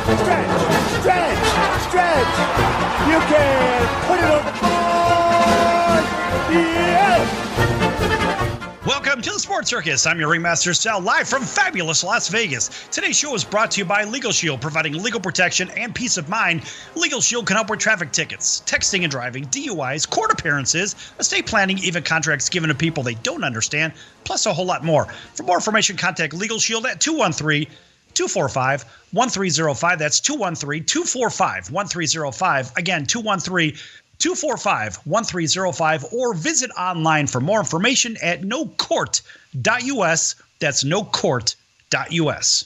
Stretch. You can put it on the board. Yes. Welcome to the Sports Circus. I'm your Ringmaster Sal, live from fabulous Las Vegas. Today's show is brought to you by Legal Shield, providing legal protection and peace of mind. Legal Shield can help with traffic tickets, texting and driving, DUIs, court appearances, estate planning, even contracts given to people they don't understand, plus a whole lot more. For more information, contact Legal Shield at 213-245-1305. That's 213-245-1305. Again, 213-245-1305, or visit online for more information at nocourt.us. That's nocourt.us.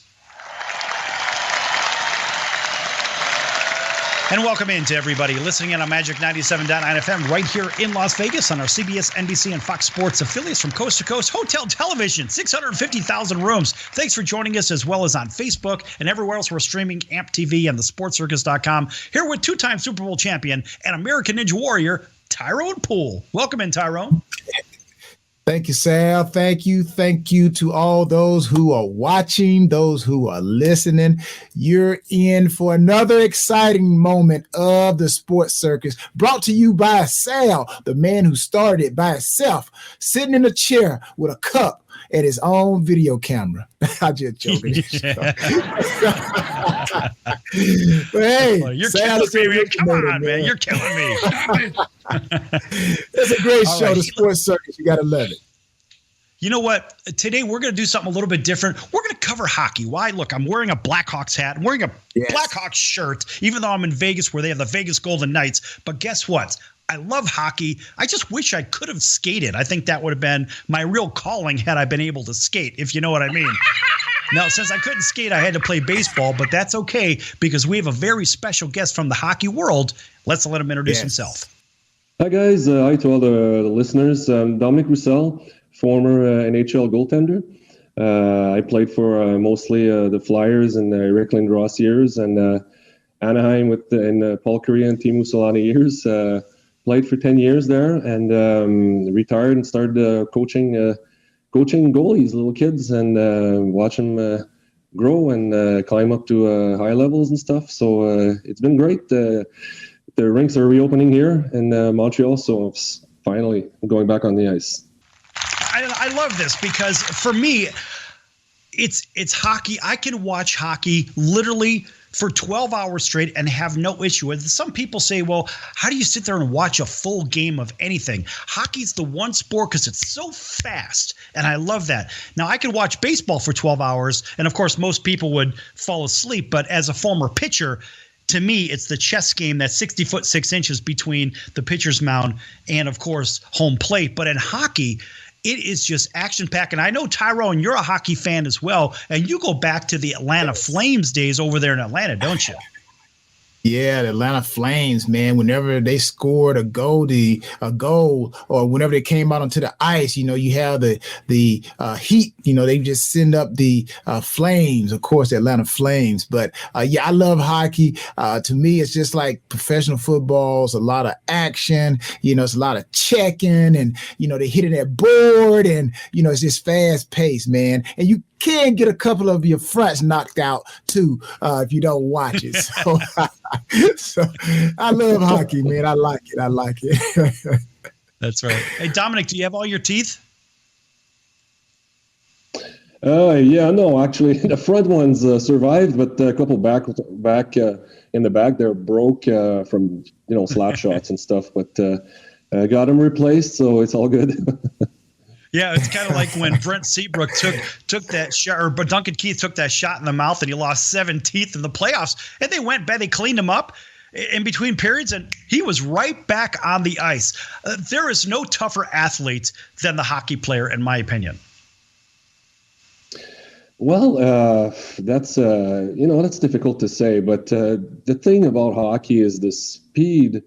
And welcome in to everybody listening in on Magic 97.9 FM right here in Las Vegas on our CBS, NBC, and Fox Sports affiliates from coast to coast. Hotel television, 650,000 rooms. Thanks for joining us, as well as on Facebook and everywhere else we're streaming, AMP TV and TheSportsCircus.com. Here with two-time Super Bowl champion and American Ninja Warrior, Tyrone Poole. Welcome in, Tyrone. Thank you, Sal. Thank you. Thank you to all those who are watching, those who are listening. You're in for another exciting moment of the Sports Circus, brought to you by Sal, the man who started it by himself, sitting in a chair with a cup and his own video camera. I'm just joking. But hey, you're Sal, killing me. Come on, man. You're killing me. It's a great show, the Sports Circus. You got to love it. You know what? Today we're going to do something a little bit different. We're going to cover hockey. Why? Look, I'm wearing a Blackhawks hat. I'm wearing a Blackhawks shirt, even though I'm in Vegas where they have the Vegas Golden Knights. But guess what? I love hockey. I just wish I could have skated. I think that would have been my real calling had I been able to skate, if you know what I mean. Now, since I couldn't skate, I had to play baseball, but that's okay because we have a very special guest from the hockey world. Let's let him introduce himself. Hi, guys. Hi to all the listeners. I'm Dominic Roussel, former NHL goaltender. I played for mostly the Flyers and Rick Lindros years, and Anaheim in Paul Kariya and Teemu Selanne years. Played for 10 years there, and retired and started coaching goalies, little kids, and watch them grow and climb up to high levels and stuff. So it's been great. The rinks are reopening here in Montreal, so finally going back on the ice. I love this because for me, it's hockey. I can watch hockey literally for 12 hours straight and have no issue with it. Some people say, well, how do you sit there and watch a full game of anything? Hockey's the one sport because it's so fast, and I love that. Now, I can watch baseball for 12 hours, and of course, most people would fall asleep, but as a former pitcher, to me, it's the chess game that's 60 foot 6 inches between the pitcher's mound and, of course, home plate. But in hockey, it is just action-packed. And I know, Tyrone, you're a hockey fan as well, and you go back to the Atlanta Flames days over there in Atlanta, don't you? Yeah, the Atlanta Flames, man, whenever they scored a goal, or whenever they came out onto the ice, you know, you have the heat, you know, they just send up the flames, of course, the Atlanta Flames. But yeah, I love hockey. To me, it's just like professional football. It's a lot of action, you know, it's a lot of checking, and, you know, they hit it at board, and, you know, it's just fast paced, man. And you can get a couple of your fronts knocked out too if you don't watch it. So I love hockey, man. I like it. That's right. Hey, Dominic, do you have all your teeth? Yeah, no, actually, the front ones survived, but a couple back in the back, they're broke from, you know, slap shots and stuff. But I got them replaced, so it's all good. Yeah, it's kind of like when Brent Seabrook took that shot, or Duncan Keith took that shot in the mouth, and he lost 7 teeth in the playoffs. And they went back, they cleaned him up in between periods, and he was right back on the ice. There is no tougher athlete than the hockey player, in my opinion. Well, that's difficult to say, but the thing about hockey is the speed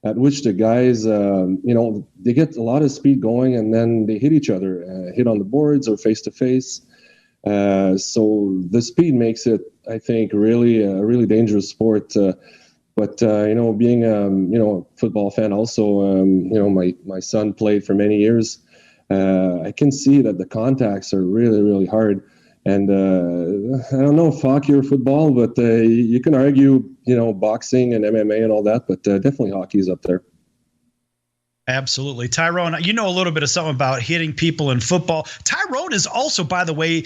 at which the guys, they get a lot of speed going, and then they hit each other, hit on the boards or face to face. So the speed makes it, I think, really a really dangerous sport. But being a football fan also, my son played for many years. I can see that the contacts are really, really hard. And I don't know if hockey or football, but you can argue, boxing and MMA and all that, but definitely hockey is up there. Absolutely. Tyrone, you know a little bit of something about hitting people in football. Tyrone is also, by the way,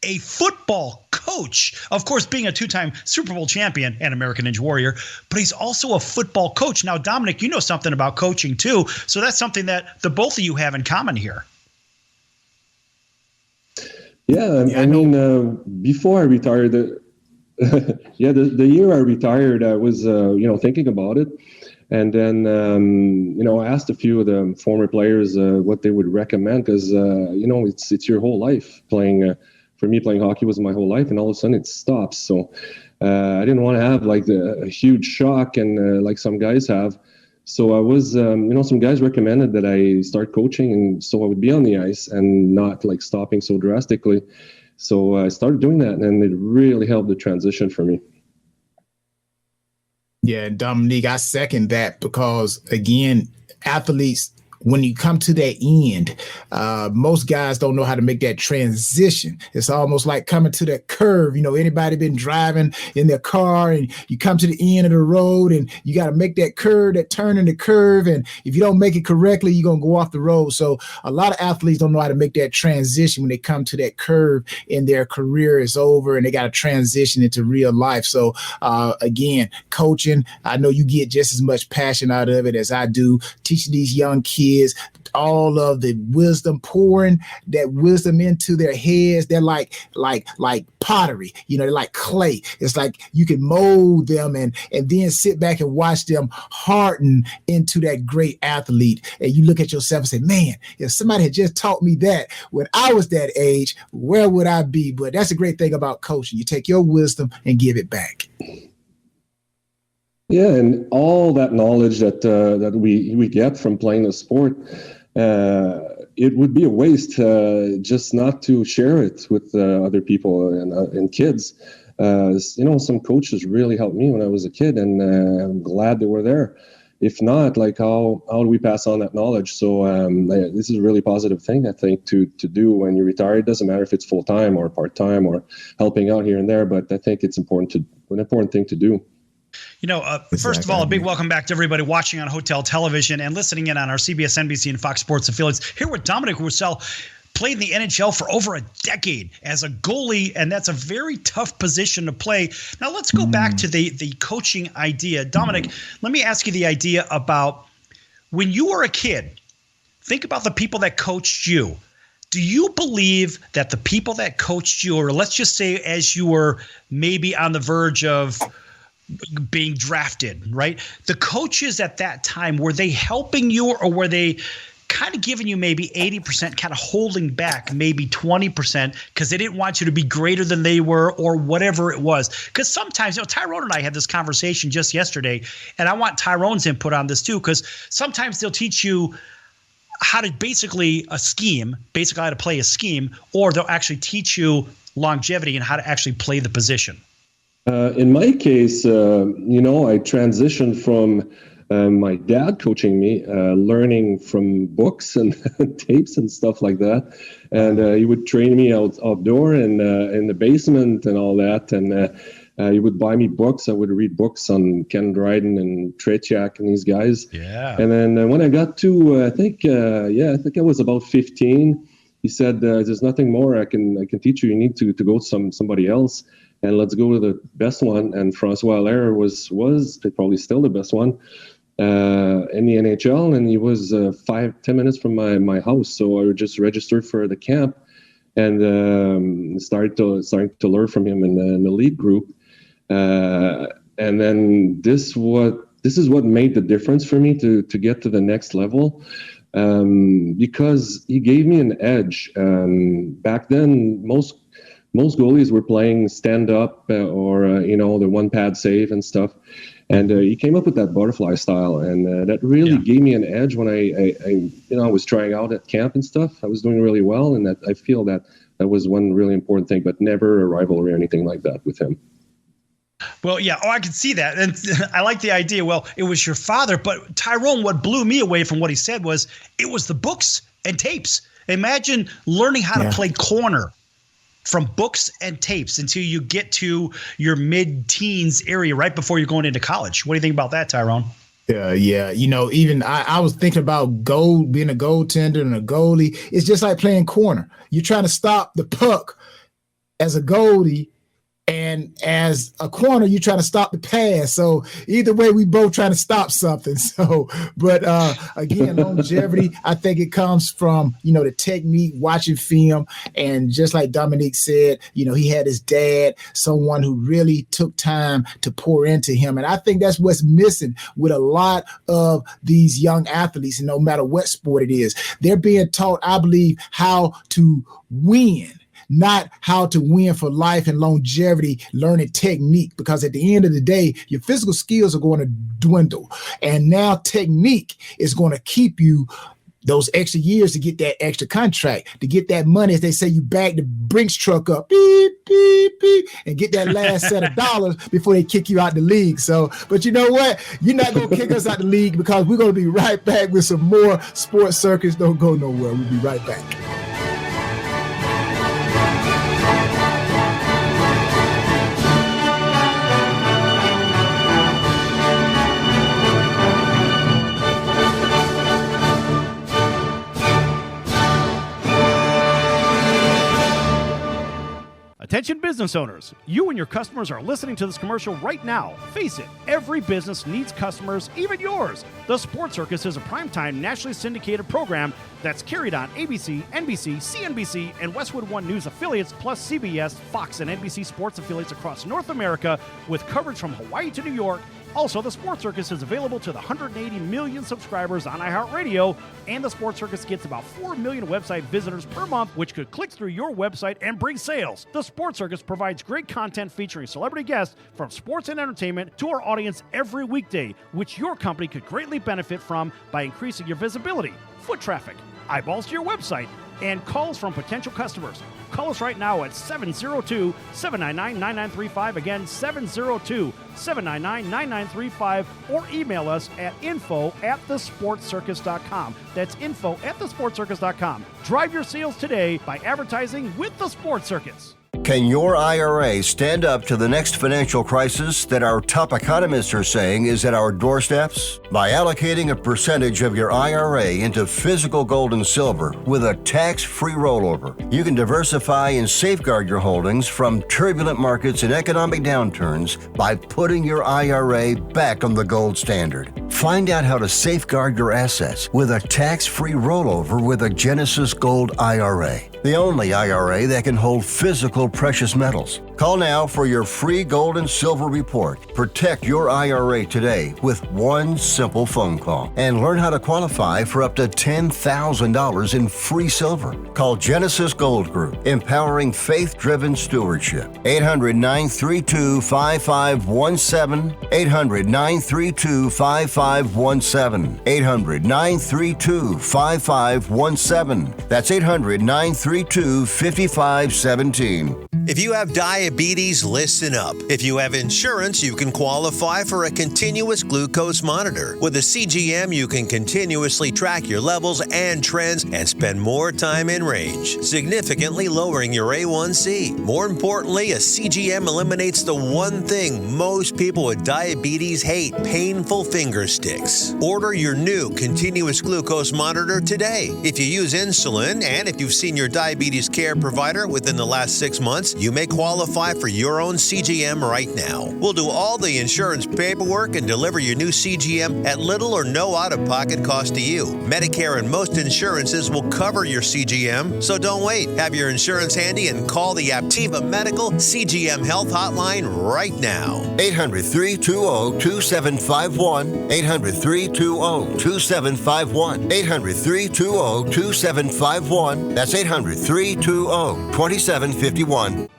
a football coach. Of course, being a two-time Super Bowl champion and American Ninja Warrior, but he's also a football coach. Now, Dominic, you know something about coaching too, so that's something that the both of you have in common here. Yeah, I mean, before I retired, the year I retired, I was, thinking about it. And then, I asked a few of the former players what they would recommend because, it's your whole life playing. For me, playing hockey was my whole life, and all of a sudden it stops. So I didn't want to have like a huge shock and like some guys have. So I was, some guys recommended that I start coaching, and so I would be on the ice and not like stopping so drastically. So I started doing that, and it really helped the transition for me. Yeah, Dominic, I second that because, again, athletes, when you come to that end, most guys don't know how to make that transition. It's almost like coming to that curve. Anybody been driving in their car and you come to the end of the road and you got to make that curve, that turn in the curve. And if you don't make it correctly, you're going to go off the road. So a lot of athletes don't know how to make that transition when they come to that curve and their career is over and they got to transition into real life. So again, coaching, I know you get just as much passion out of it as I do, teaching these young kids all of the wisdom, pouring that wisdom into their heads. They're like pottery, they're like clay. It's like you can mold them and then sit back and watch them harden into that great athlete. And you look at yourself and say, man, if somebody had just taught me that when I was that age, where would I be? But that's a great thing about coaching. You take your wisdom and give it back. Yeah, and all that knowledge that we get from playing the sport, it would be a waste just not to share it with other people and kids. Some coaches really helped me when I was a kid, and I'm glad they were there. If not, like how do we pass on that knowledge? So this is a really positive thing, I think, to do when you retire. It doesn't matter if it's full time or part time or helping out here and there, but I think it's an important thing to do. First of all, a big welcome back to everybody watching on Hotel Television and listening in on our CBS, NBC, and Fox Sports affiliates. Here with Dominic Roussel, played in the NHL for over a decade as a goalie, and that's a very tough position to play. Now, let's go back to the coaching idea. Dominic, let me ask you the idea about when you were a kid, think about the people that coached you. Do you believe that the people that coached you, or let's just say as you were maybe on the verge of being drafted, right? The coaches at that time, were they helping you, or were they kind of giving you maybe 80%, kind of holding back maybe 20% because they didn't want you to be greater than they were or whatever it was? Because sometimes, Tyrone and I had this conversation just yesterday, and I want Tyrone's input on this too, because sometimes they'll teach you how to basically how to play a scheme, or they'll actually teach you longevity and how to actually play the position. In my case, I transitioned from my dad coaching me, learning from books and tapes and stuff like that. And he would train me outdoor and in the basement and all that. And he would buy me books. I would read books on Ken Dryden and Tretiak and these guys. Yeah. And then when I got to, I think I was about 15, he said, there's nothing more I can teach you. You need to go to somebody else. And let's go to the best one. And Francois Allaire was probably still the best one in the NHL. And he was 5-10 minutes from my house. So I just registered for the camp and started to learn from him in the league group. And then this is what made the difference for me to get to the next level. Because he gave me an edge. Back then, most goalies were playing stand-up or, the one-pad save and stuff. And he came up with that butterfly style. And that really gave me an edge when I was trying out at camp and stuff. I was doing really well. And that I feel that was one really important thing, but never a rivalry or anything like that with him. Well, yeah. I can see that. And I like the idea. Well, it was your father. But Tyrone, what blew me away from what he said was it was the books and tapes. Imagine learning how to play corner from books and tapes until you get to your mid-teens area right before you're going into college. What do you think about that, Tyrone? Yeah. Even I was thinking about being a goaltender and a goalie. It's just like playing corner. You're trying to stop the puck as a goalie, and as a corner, you're trying to stop the pass. So either way, we both trying to stop something. So, but again, longevity, I think it comes from, the technique, watching film. And just like Dominic said, he had his dad, someone who really took time to pour into him. And I think that's what's missing with a lot of these young athletes, no matter what sport it is. They're being taught, I believe, how to win, not how to win for life and longevity, learning technique, because at the end of the day, your physical skills are going to dwindle. And now technique is going to keep you those extra years to get that extra contract, to get that money. As they say, you back the Brinks truck up, beep, beep, beep, and get that last set of dollars before they kick you out the league. So, but you know what? You're not going to kick us out the league, because we're going to be right back with some more Sports Circus. Don't go nowhere. We'll be right back. Attention business owners, you and your customers are listening to this commercial right now. Face it, every business needs customers, even yours. The Sports Circus is a primetime nationally syndicated program that's carried on ABC, NBC, CNBC, and Westwood One News affiliates, plus CBS, Fox, and NBC sports affiliates across North America, with coverage from Hawaii to New York. Also, the Sports Circus is available to the 180 million subscribers on iHeartRadio, and the Sports Circus gets about 4 million website visitors per month, which could click through your website and bring sales. The Sports Circus provides great content featuring celebrity guests from sports and entertainment to our audience every weekday, which your company could greatly benefit from by increasing your visibility, foot traffic, eyeballs to your website, and calls from potential customers. Call us right now at 702-799-9935. Again, 702-799-9935. Or email us at info@thesportscircus.com. That's info@thesportscircus.com. Drive your sales today by advertising with the Sports Circus. Can your IRA stand up to the next financial crisis that our top economists are saying is at our doorsteps? By allocating a percentage of your IRA into physical gold and silver with a tax-free rollover, you can diversify and safeguard your holdings from turbulent markets and economic downturns by putting your IRA back on the gold standard. Find out how to safeguard your assets with a tax-free rollover with a Genesis Gold IRA, the only IRA that can hold physical precious metals. Call now for your free gold and silver report. Protect your IRA today with one simple phone call and learn how to qualify for up to $10,000 in free silver. Call Genesis Gold Group, empowering faith-driven stewardship. 800-932-5517. 800-932-5517. 800-932-5517. That's 800-932-5517. If you have diabetes, listen up. If you have insurance, you can qualify for a continuous glucose monitor. With a CGM, you can continuously track your levels and trends and spend more time in range, significantly lowering your A1C. More importantly, a CGM eliminates the one thing most people with diabetes hate: painful finger sticks. Order your new continuous glucose monitor today. If you use insulin and if you've seen your diabetes care provider within the last 6 months, you may qualify for your own CGM right now. We'll do all the insurance paperwork and deliver your new CGM at little or no out-of-pocket cost to you. Medicare and most insurances will cover your CGM, so don't wait. Have your insurance handy and call the Aptiva Medical CGM Health Hotline right now. 800-320-2751. 800-320-2751. 800-320-2751. That's 800-320-2751.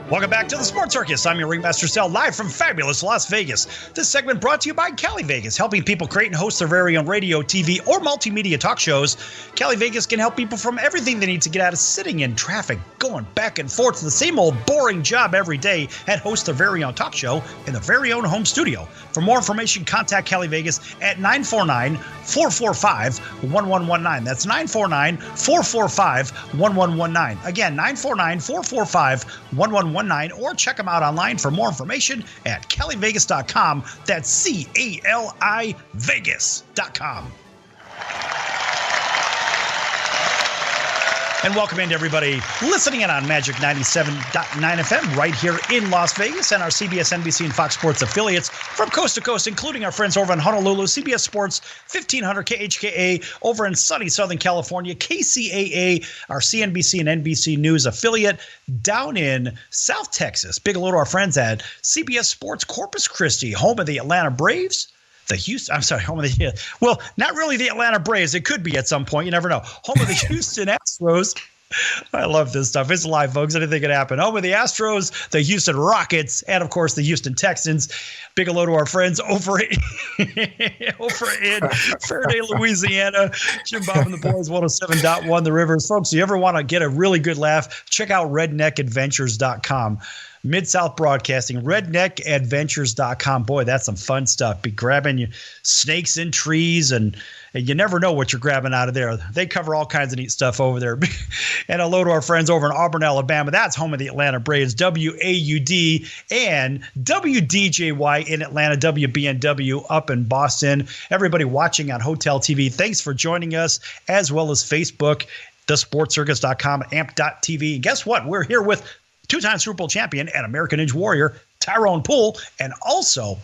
Welcome back to the Sports Circus Circus. I'm your Ringmaster Sal, live from fabulous Las Vegas. This segment brought to you by Cali Vegas, helping people create and host their very own radio, TV, or multimedia talk shows. Cali Vegas can help people from everything they need to get out of sitting in traffic, going back and forth to the same old boring job every day, and host their very own talk show in their very own home studio. For more information, contact Cali Vegas at 949-445-1119. That's 949-445-1119. Again, 949-445-1119, or check them out online for more information at calivegas.com. That's CALI Vegas.com. And welcome in to everybody listening in on Magic 97.9 FM right here in Las Vegas and our CBS, NBC, and Fox Sports affiliates from coast to coast, including our friends over in Honolulu, CBS Sports 1500 KHKA over in sunny Southern California, KCAA, our CNBC and NBC News affiliate down in South Texas. Big hello to our friends at CBS Sports Corpus Christi, home of the Atlanta Braves. Home of the, well, not really the Atlanta Braves. It could be at some point. You never know. Home of the Houston Astros. I love this stuff. It's live, folks. Anything can happen. Home of the Astros, the Houston Rockets, and, of course, the Houston Texans. Big hello to our friends over in Faraday, Louisiana. Jim Bob and the Boys, 107.1 The Rivers. Folks, if you ever want to get a really good laugh, check out redneckadventures.com. Mid-South Broadcasting, redneckadventures.com. Boy, that's some fun stuff. Be grabbing snakes in trees, and you never know what you're grabbing out of there. They cover all kinds of neat stuff over there. And hello to our friends over in Auburn, Alabama. That's home of the Atlanta Braves, WAUD, and WDJY in Atlanta, WBNW up in Boston. Everybody watching on Hotel TV, thanks for joining us, as well as Facebook, TheSportsCircus.com, AMP.TV. And guess what? We're here with two-time Super Bowl champion and American Ninja Warrior Tyrone Poole, and also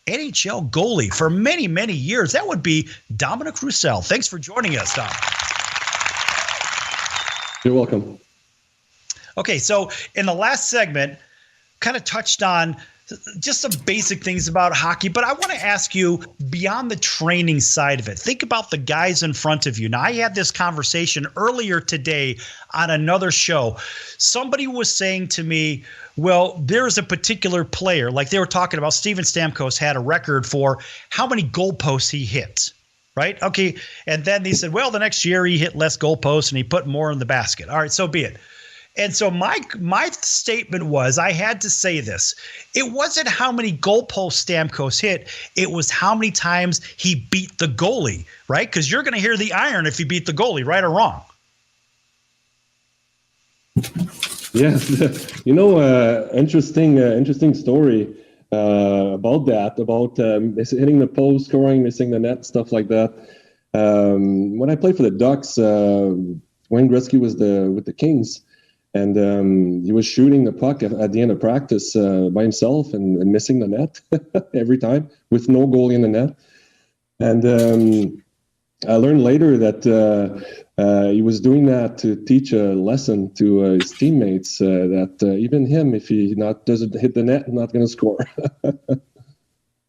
NHL goalie for many, many years. That would be Dominic Roussel. Thanks for joining us, Dom. You're welcome. Okay, so in the last segment, kind of touched on just some basic things about hockey, but I want to ask you beyond the training side of it. Think about the guys in front of you. Now, I had this conversation earlier today on another show. Somebody was saying to me, well, there's a particular player, like they were talking about Steven Stamkos had a record for how many goalposts he hit, right? Okay, and then they said, well, the next year he hit less goalposts and he put more in the basket. All right, so be it. And so my statement was, I had to say this. It wasn't how many goalposts Stamkos hit. It was how many times he beat the goalie, right? Because you're going to hear the iron if you beat the goalie, right or wrong. Yeah, interesting story about that, about hitting the post, scoring, missing the net, stuff like that. When I played for the Ducks, Wayne Gretzky was with the Kings. And he was shooting the puck at the end of practice by himself and missing the net every time with no goalie in the net. And I learned later that he was doing that to teach a lesson to his teammates that even him, if he doesn't hit the net, not going to score.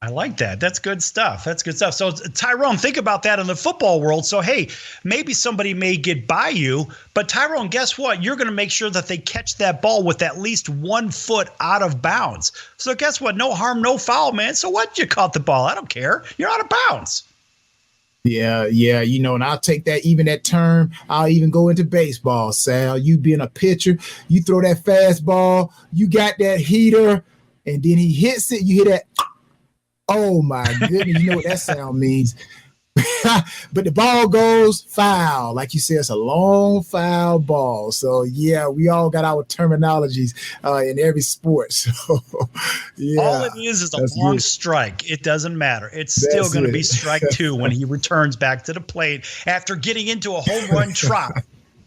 I like that. That's good stuff. So, Tyrone, think about that in the football world. So, hey, maybe somebody may get by you, but Tyrone, guess what? You're going to make sure that they catch that ball with at least 1 foot out of bounds. So, guess what? No harm, no foul, man. So what? You caught the ball. I don't care. You're out of bounds. Yeah, and I'll take that term. I'll even go into baseball, Sal. You being a pitcher, you throw that fastball, you got that heater, and then he hits it, you hear that. Oh, my goodness. You know what that sound means. But the ball goes foul. Like you said, it's a long foul ball. So, yeah, we all got our terminologies in every sport. So, yeah. All it is a long strike. It doesn't matter. It's still going to be strike two when he returns back to the plate after getting into a home run trot.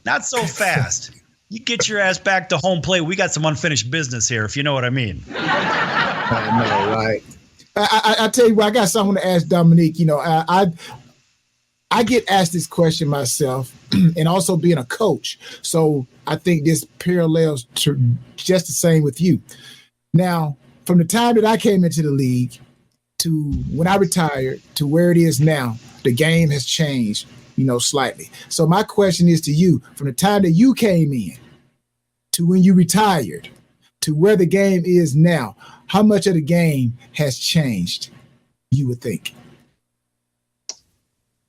Not so fast. You get your ass back to home plate. We got some unfinished business here, if you know what I mean. I know, right? I tell you what, I got something to ask Dominic. I get asked this question myself, and also being a coach. So I think this parallels to just the same with you. Now, from the time that I came into the league to when I retired to where it is now, the game has changed, slightly. So my question is to you, from the time that you came in to when you retired to where the game is now, how much of the game has changed, you would think?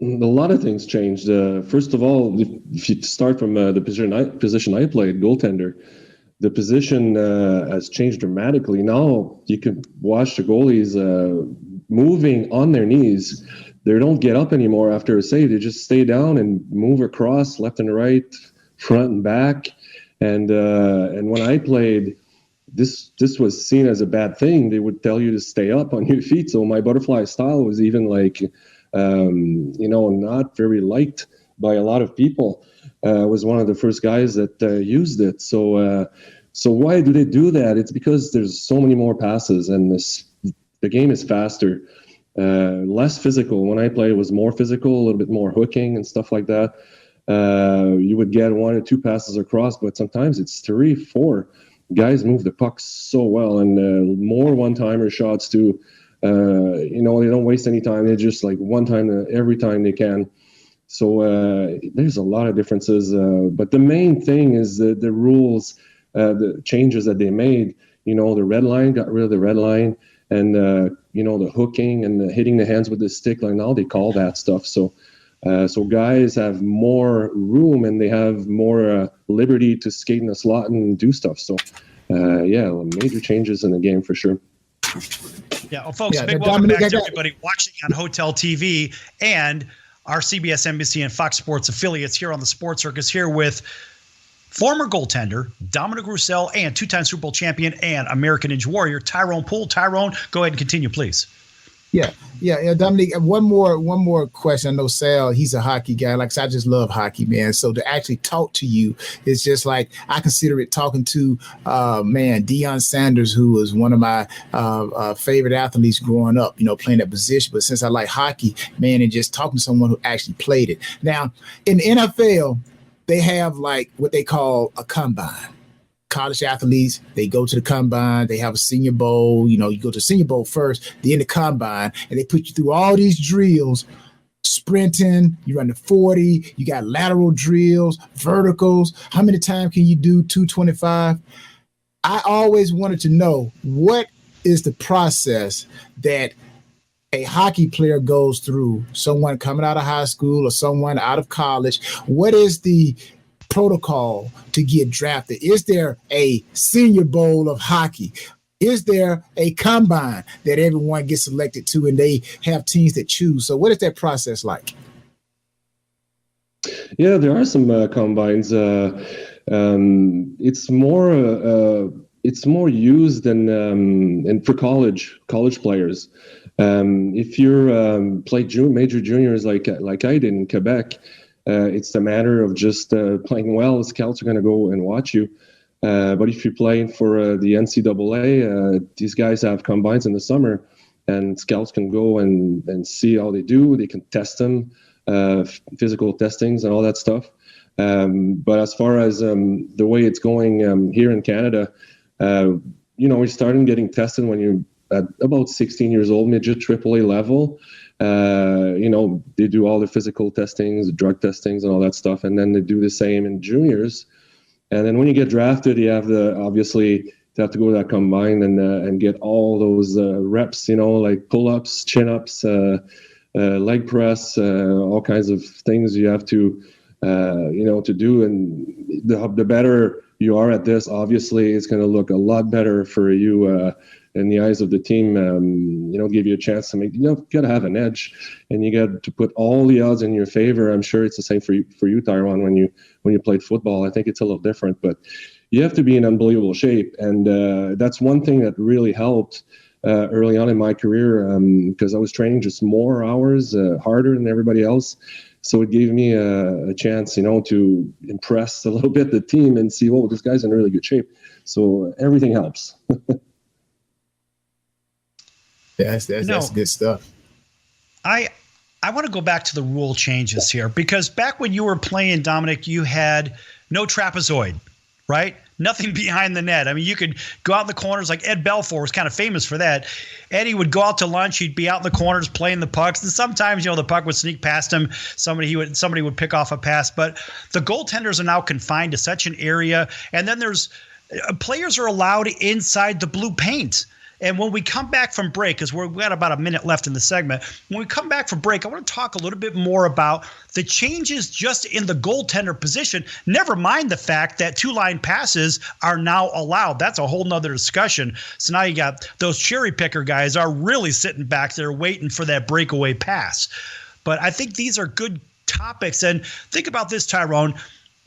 A lot of things changed. First of all, if you start from the position I played, goaltender, the position has changed dramatically. Now you can watch the goalies moving on their knees. They don't get up anymore after a save. They just stay down and move across left and right, front and back. And when I played, this was seen as a bad thing. They would tell you to stay up on your feet. So my butterfly style was even like, not very liked by a lot of people. Was one of the first guys that used it. So why do they do that? It's because there's so many more passes, and the game is faster, less physical. When I played, it was more physical, a little bit more hooking and stuff like that. You would get 1 or 2 passes across, but sometimes it's 3, 4. Guys move the puck so well, and more one-timer shots too. They don't waste any time. They just like one time every time they can. So there's a lot of differences. But the main thing is the rules, the changes that they made. The red line, got rid of the red line, and the hooking and the hitting the hands with the stick. Like now they call that stuff. So guys have more room and they have more liberty to skate in the slot and do stuff. So major changes in the game for sure. Yeah, well, folks, big welcome back to everybody watching on Hotel TV and our CBS, NBC, and Fox Sports affiliates here on the Sports Circus, here with former goaltender Dominic Roussel and 2-time Super Bowl champion and American Ninja Warrior Tyrone Poole. Tyrone, go ahead and continue, please. Yeah, Dominic, one more question. I know Sal, he's a hockey guy. Like, I just love hockey, man. So to actually talk to you, it's just like, I consider it talking to, Deion Sanders, who was one of my favorite athletes growing up, playing that position. But since I like hockey, man, and just talking to someone who actually played it. Now, in the NFL, they have like what they call a combine. College athletes, they go to the combine, they have a senior bowl, you go to senior bowl first, then the combine, and they put you through all these drills, sprinting, you run the 40, you got lateral drills, verticals. How many times can you do 225? I always wanted to know, what is the process that a hockey player goes through, someone coming out of high school or someone out of college? What is the protocol to get drafted? Is there a senior bowl of hockey? Is there a combine that everyone gets selected to and they have teams that choose? So what is that process like? Yeah, there are some combines. It's more used and for college players. If you're played major juniors like I did in Quebec, it's a matter of just playing well. Scouts are going to go and watch you. But if you're playing for the NCAA, these guys have combines in the summer, and scouts can go and see how they do. They can test them, physical testings and all that stuff. But as far as the way it's going here in Canada, we're starting getting tested when you're at about 16 years old, midget AAA level. They do all the physical testings, the drug testings and all that stuff. And then they do the same in juniors. And then when you get drafted, you have to go to that combine and get all those reps, like pull-ups, chin-ups, leg press, all kinds of things you have to do. And the better you are at this, obviously, it's going to look a lot better for you in the eyes of the team. Give you a chance to got to have an edge, and you got to put all the odds in your favor. I'm sure it's the same for you, Tyrone, when you played football. I think it's a little different, but you have to be in unbelievable shape. And that's one thing that really helped early on in my career, because I was training just more hours, harder than everybody else. So it gave me a chance, to impress a little bit the team and see, this guy's in really good shape. So everything helps. That's good stuff. I want to go back to the rule changes here, because back when you were playing, Dominic, you had no trapezoid, right? Nothing behind the net. I mean, you could go out in the corners, like Ed Belfour was kind of famous for that. Eddie would go out to lunch. He'd be out in the corners playing the pucks. And sometimes, the puck would sneak past him. Somebody would pick off a pass. But the goaltenders are now confined to such an area. And then there's players are allowed inside the blue paint. And when we come back from break, because we've got about a minute left in the segment, when we come back from break, I want to talk a little bit more about the changes just in the goaltender position. Never mind the fact that two-line passes are now allowed. That's a whole nother discussion. So now you got those cherry picker guys are really sitting back there waiting for that breakaway pass. But I think these are good topics. And think about this, Tyrone.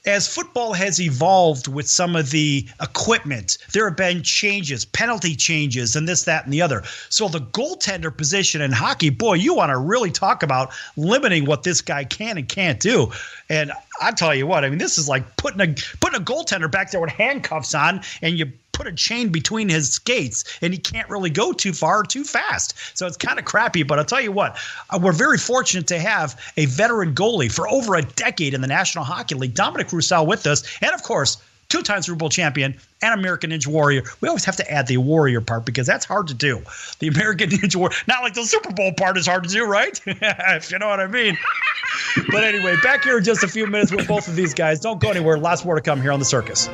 As football has evolved with some of the equipment, there have been changes, penalty changes, and this, that, and the other. So the goaltender position in hockey, boy, you want to really talk about limiting what this guy can and can't do. And I tell you what, I mean, this is like putting a goaltender back there with handcuffs on, and you put a chain between his skates, and he can't really go too far or too fast. So it's kind of crappy. But I'll tell you what, we're very fortunate to have a veteran goalie for over a decade in the National Hockey League, Dominic Roussel, with us. And, of course, two-time Super Bowl champion and American Ninja Warrior. We always have to add the warrior part because that's hard to do. The American Ninja Warrior. Not like the Super Bowl part is hard to do, right? If you know what I mean. But anyway, back here in just a few minutes with both of these guys. Don't go anywhere. Lots more to come here on The Circus.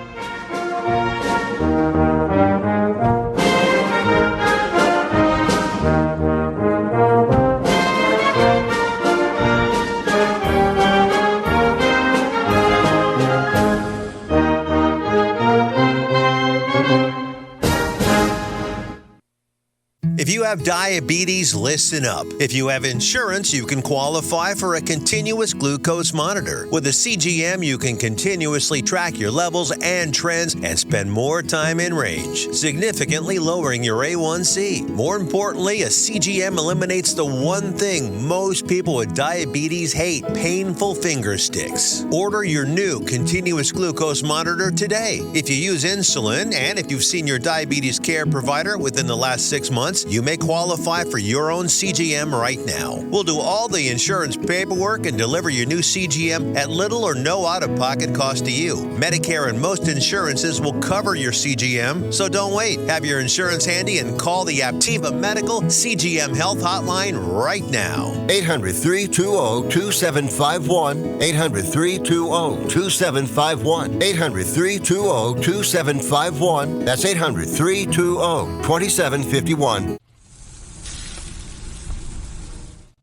If you have diabetes, listen up. If you have insurance, you can qualify for a continuous glucose monitor. With a CGM, you can continuously track your levels and trends and spend more time in range, significantly lowering your A1C. More importantly, a CGM eliminates the one thing most people with diabetes hate: painful finger sticks. Order your new continuous glucose monitor today. If you use insulin and if you've seen your diabetes care provider within the last 6 months, you may qualify for your own CGM right now. We'll do all the insurance paperwork and deliver your new CGM at little or no out-of-pocket cost to you. Medicare and most insurances will cover your CGM, so don't wait. Have your insurance handy and call the Aptiva Medical CGM Health Hotline right now. 800-320-2751. 800-320-2751. 800-320-2751. That's 800-320-2751.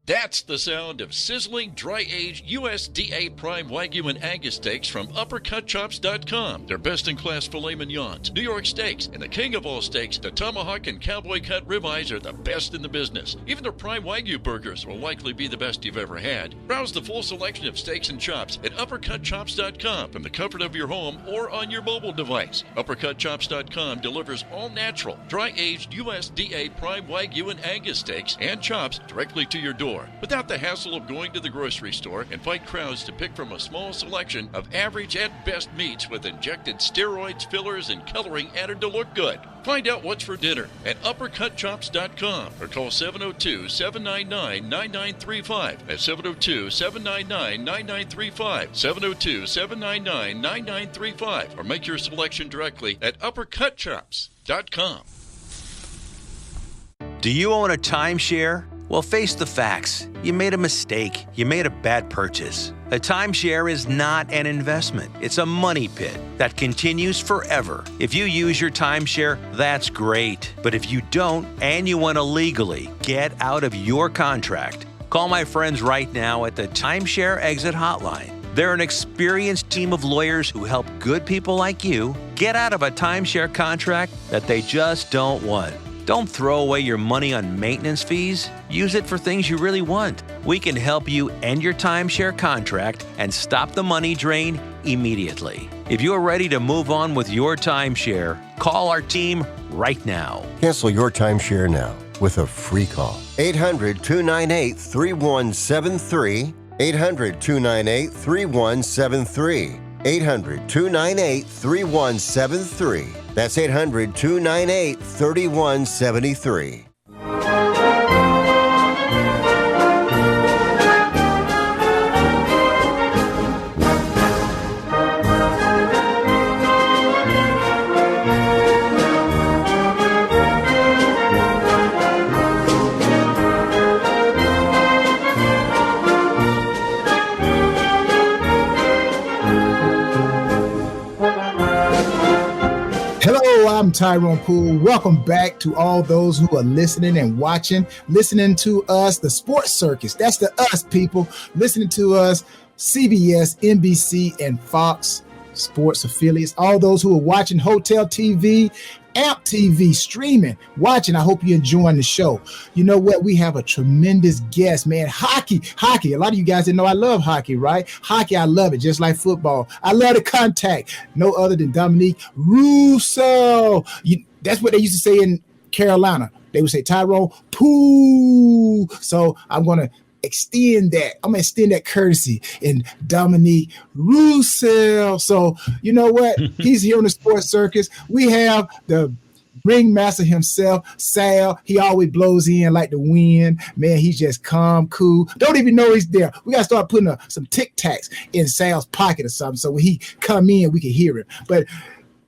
That's the sound of sizzling, dry-aged USDA Prime Wagyu and Angus steaks from UppercutChops.com. Their best-in-class filet mignons, New York steaks, and the king of all steaks, the tomahawk and cowboy cut ribeyes are the best in the business. Even their Prime Wagyu burgers will likely be the best you've ever had. Browse the full selection of steaks and chops at UppercutChops.com from the comfort of your home or on your mobile device. UppercutChops.com delivers all-natural, dry-aged USDA Prime Wagyu and Angus steaks and chops directly to your door, without the hassle of going to the grocery store and fight crowds to pick from a small selection of average at best meats with injected steroids, fillers, and coloring added to look good. Find out what's for dinner at UppercutChops.com or call 702-799-9935. That's 702-799-9935. 702-799-9935. Or make your selection directly at UppercutChops.com. Do you own a timeshare? Well, face the facts. You made a mistake. You made a bad purchase. A timeshare is not an investment. It's a money pit that continues forever. If you use your timeshare, that's great. But if you don't and you want to legally get out of your contract, call my friends right now at the Timeshare Exit Hotline. They're an experienced team of lawyers who help good people like you get out of a timeshare contract that they just don't want. Don't throw away your money on maintenance fees. Use it for things you really want. We can help you end your timeshare contract and stop the money drain immediately. If you're ready to move on with your timeshare, call our team right now. Cancel your timeshare now with a free call. 800-298-3173. 800-298-3173. 800-298-3173. That's 800-298-3173. I'm Tyrone Poole. Welcome back to all those who are listening and watching, listening to us, the Sports Circus. That's the us, people. Listening to us, CBS, NBC, and Fox Sports affiliates. All those who are watching Hotel TV, Amp TV, streaming, watching. I hope you're enjoying the show. You know what? We have a tremendous guest, man. Hockey. A lot of you guys didn't know I love hockey, right? Hockey, I love it, just like football. I love the contact. No other than Dominic Roussel. That's what they used to say in Carolina. They would say Tyrone Pooh. So I'm going to extend that. I'm going to extend that courtesy in Dominic Roussel. So you know what? He's here on the Sports Circus. We have the ringmaster himself, Sal. He always blows in like the wind. Man, he's just calm, cool. Don't even know he's there. We got to start putting some Tic Tacs in Sal's pocket or something. So when he come in, we can hear him. But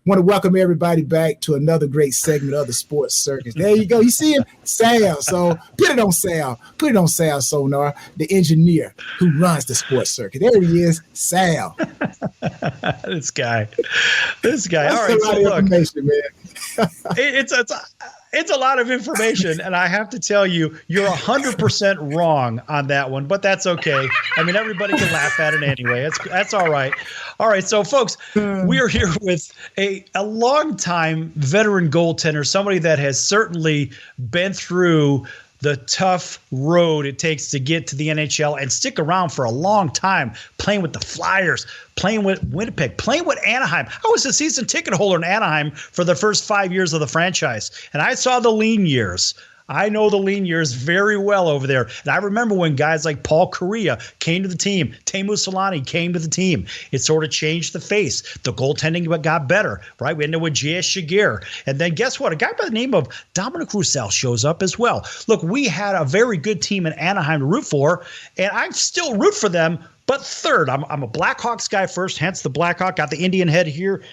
want to welcome everybody back to another great segment of the Sports Circus. There you go. You see him? Sal. So put it on Sal. Put it on Sal Sonar, the engineer who runs the Sports Circus. There he is, Sal. This guy. All right. So look, man. It's a lot of information, and I have to tell you, you're 100% wrong on that one, but that's okay. I mean, everybody can laugh at it anyway. That's all right. All right, so folks, we are here with a longtime veteran goaltender, somebody that has certainly been through the tough road it takes to get to the NHL and stick around for a long time, playing with the Flyers, playing with Winnipeg, playing with Anaheim. I was a season ticket holder in Anaheim for the first 5 years of the franchise, and I saw the lean years. I know the lean years very well over there. And I remember when guys like Paul Kariya came to the team, Teemu Selanne came to the team. It sort of changed the face. The goaltending got better, right? We ended with J.S. Shigir. And then guess what? A guy by the name of Dominic Roussel shows up as well. Look, we had a very good team in Anaheim to root for, and I still root for them. But third, I'm a Blackhawks guy first, hence the Blackhawk. Got the Indian head here,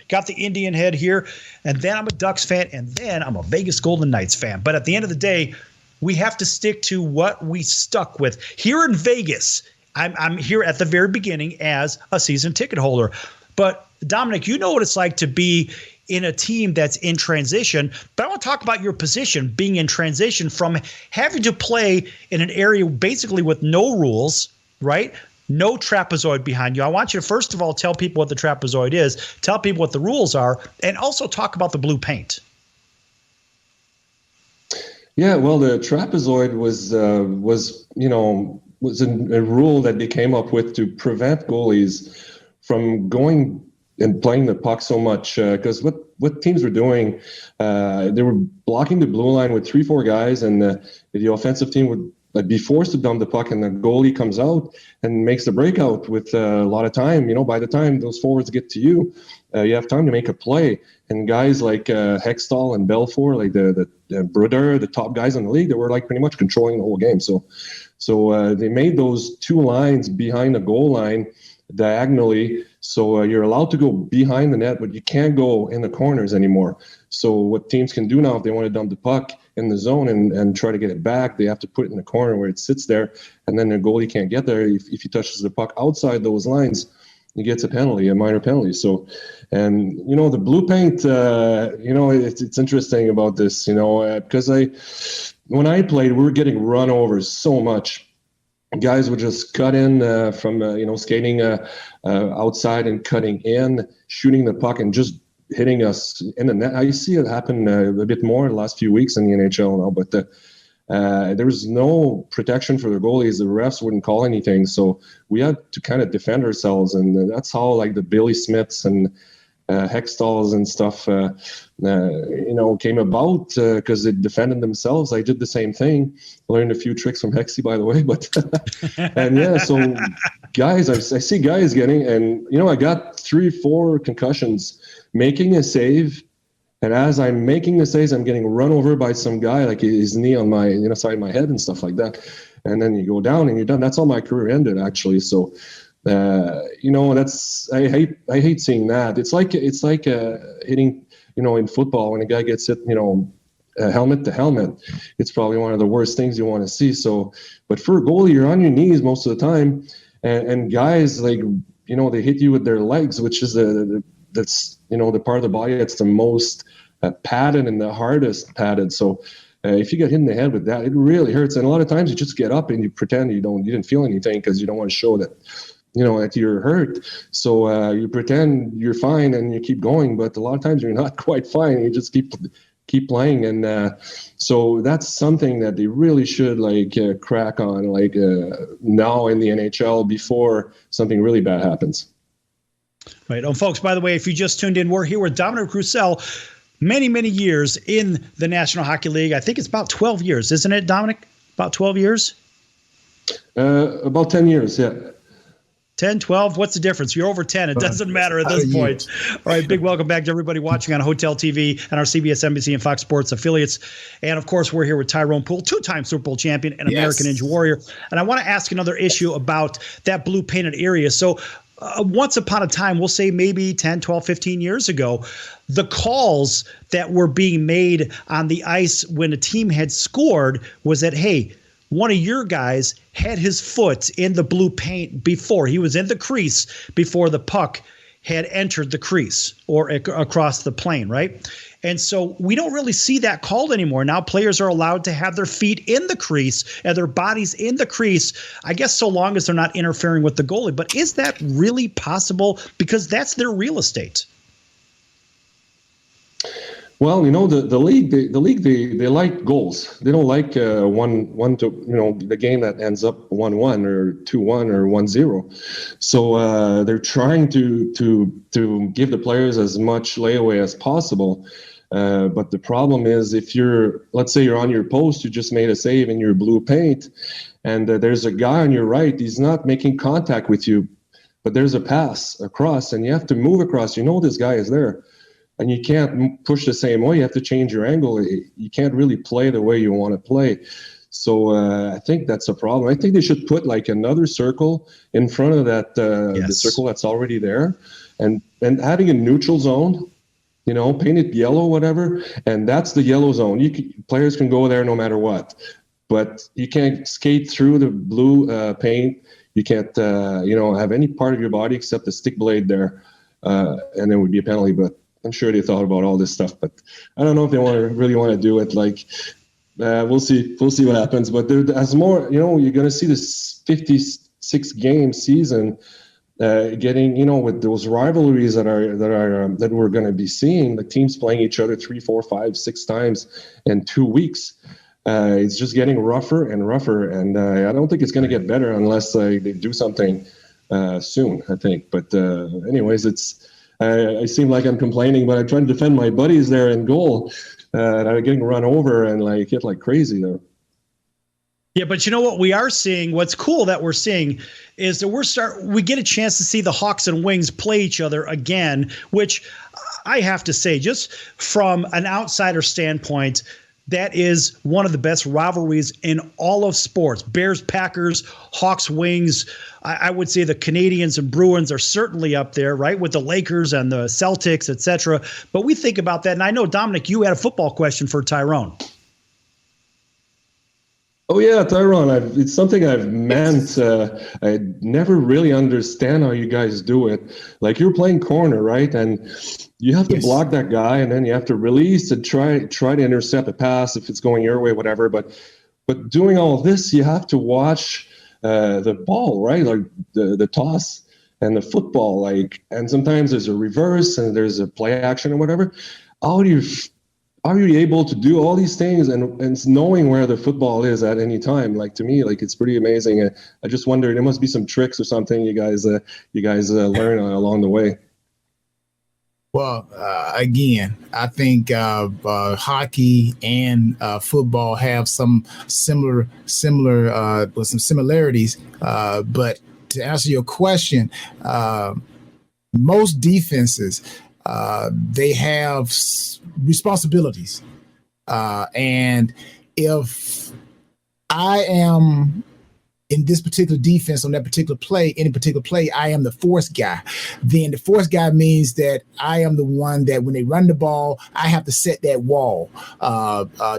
and then I'm a Ducks fan, and then I'm a Vegas Golden Knights fan. But at the end of the day, we have to stick to what we stuck with. Here in Vegas, I'm here at the very beginning as a season ticket holder. But Dominic, you know what it's like to be in a team that's in transition. But I want to talk about your position being in transition from having to play in an area basically with no rules, right? No trapezoid behind you. I want you to, first of all, tell people what the trapezoid is, tell people what the rules are, and also talk about the blue paint. Yeah, well, the trapezoid was a rule that they came up with to prevent goalies from going and playing the puck so much. Because what teams were doing, they were blocking the blue line with 3-4 guys, and the offensive team would be forced to dump the puck, and the goalie comes out and makes the breakout with a lot of time. By the time those forwards get to you, you have time to make a play. And guys like Hextall and Belfour, like the Brodeur, the top guys in the league, they were like pretty much controlling the whole game. So they made those two lines behind the goal line diagonally. So you're allowed to go behind the net, but you can't go in the corners anymore. So what teams can do now, if they want to dump the puck in the zone and try to get it back, they have to put it in the corner where it sits there, and then the goalie can't get there. If he touches the puck outside those lines, he gets a penalty, a minor penalty. So, and the blue paint, it's interesting about this, because when I played, we were getting run over so much. Guys would just cut in from skating outside and cutting in, shooting the puck and just hitting us in the net. I see it happen a bit more in the last few weeks in the NHL now, but there was no protection for the goalies. The refs wouldn't call anything, so we had to kind of defend ourselves, and that's how like the Billy Smiths and Hextalls and stuff, came about because they defended themselves. I did the same thing. Learned a few tricks from Hexy, by the way. But and yeah, so guys, I see guys getting, and I got 3-4 concussions making a save. And as I'm making the saves, I'm getting run over by some guy, like his knee on my side of my head and stuff like that. And then you go down and you're done. That's how my career ended, actually. So. That's I hate seeing that. It's like hitting in football when a guy gets hit helmet to helmet. It's probably one of the worst things you want to see. So, but for a goalie, you're on your knees most of the time, and guys they hit you with their legs, which is that's the part of the body that's the most padded and the hardest padded. So if you get hit in the head with that, it really hurts. And a lot of times you just get up and you pretend you didn't feel anything because you don't want to show that, that you're hurt. So you pretend you're fine and you keep going, but a lot of times you're not quite fine. You just keep playing. And so that's something that they really should crack on now in the NHL before something really bad happens. Right. Folks, by the way, if you just tuned in, we're here with Dominic Roussel. Many, many years in the National Hockey League. I think it's about 12 years, isn't it, Dominic? About 12 years? About 10 years, yeah. 10, 12? What's the difference? You're over 10. It doesn't matter at this point. All right, big welcome back to everybody watching on Hotel TV and our CBS, NBC, and Fox Sports affiliates. And, of course, we're here with Tyrone Poole, two-time Super Bowl champion and American Ninja Warrior. And I want to ask another issue about that blue painted area. So once upon a time, we'll say maybe 10, 12, 15 years ago, the calls that were being made on the ice when a team had scored was that, hey, one of your guys had his foot in the blue paint before. He was in the crease before the puck had entered the crease or across the plane, right? And so we don't really see that called anymore. Now players are allowed to have their feet in the crease and their bodies in the crease, I guess so long as they're not interfering with the goalie. But is that really possible? Because that's their real estate. Well, the league they like goals. They don't like one to the game that ends up 1-1 or 2-1 or 1-0. So they're trying to give the players as much layaway as possible. But the problem is, if let's say you're on your post, you just made a save in your blue paint, and there's a guy on your right, he's not making contact with you, but there's a pass across, and you have to move across. This guy is there. And you can't push the same way. You have to change your angle. You can't really play the way you want to play. So I think that's a problem. I think they should put another circle in front of that, the circle that's already there, and having a neutral zone, paint it yellow, whatever, and that's the yellow zone. Players can go there no matter what, but you can't skate through the blue paint. You can't, have any part of your body except the stick blade there, and there would be a penalty. But I'm sure they thought about all this stuff, but I don't know if they really want to do it. We'll see what happens. But as more, you're going to see this 56 game season getting, with those rivalries that we're going to be seeing, the teams playing each other 3, 4, 5, 6 times in 2 weeks. It's just getting rougher and rougher, and I don't think it's going to get better unless they do something soon, I think. But anyways, I seem like I'm complaining, but I'm trying to defend my buddies there in goal that are getting run over and hit like crazy there. Yeah, but you know what we are seeing? What's cool that we're seeing is that we get a chance to see the Hawks and Wings play each other again, which I have to say, just from an outsider standpoint, that is one of the best rivalries in all of sports. Bears, Packers, Hawks, Wings. I would say the Canadians and Bruins are certainly up there, right, with the Lakers and the Celtics, etc. But we think about that, and I know, Dominic, you had a football question for Tyrone. Oh, yeah, Tyrone, it's something I've meant. I never really understand how you guys do it. You're playing corner, right? And you have to block that guy, and then you have to release and try to intercept a pass if it's going your way, whatever. But doing all of this, you have to watch the ball, right? The toss and the football, and sometimes there's a reverse and there's a play action or whatever. How are you able to do all these things and knowing where the football is at any time? To me, it's pretty amazing. I just wonder, there must be some tricks or something you guys learn along the way. Well, again, I think hockey and football have some similar with some similarities. But to answer your question, most defenses, they have responsibilities. And if I am in this particular defense on that particular play, any particular play, I am the force guy. Then the force guy means that I am the one that when they run the ball, I have to set that wall.